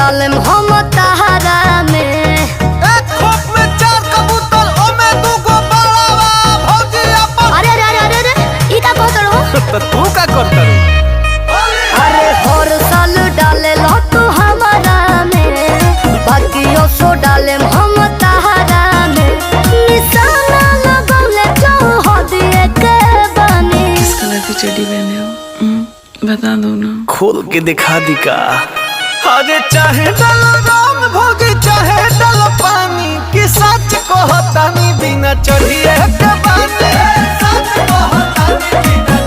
डालम हम तहरा में। एक खोप में 4 कबूतर ओमे 2 गो बाड़ावा भौजी अपन। अरे अरे अरे अरे ई का कहत रहो? तो तू का करत रे? अरे हर साल डाले लो तू हमारा में, बाकियों सो डाले हम तहरा में। निशाना लगौले जो हो दिए के बनी। किस कलर की चड्डी पहने हो? बता दो ना। खोल के दिखा दी का। अरे चाहे डालो राम भोगी चाहे डालो पानी, कि सच कहतानी बिना चढ़िए के बानी। सच कहतानी बिना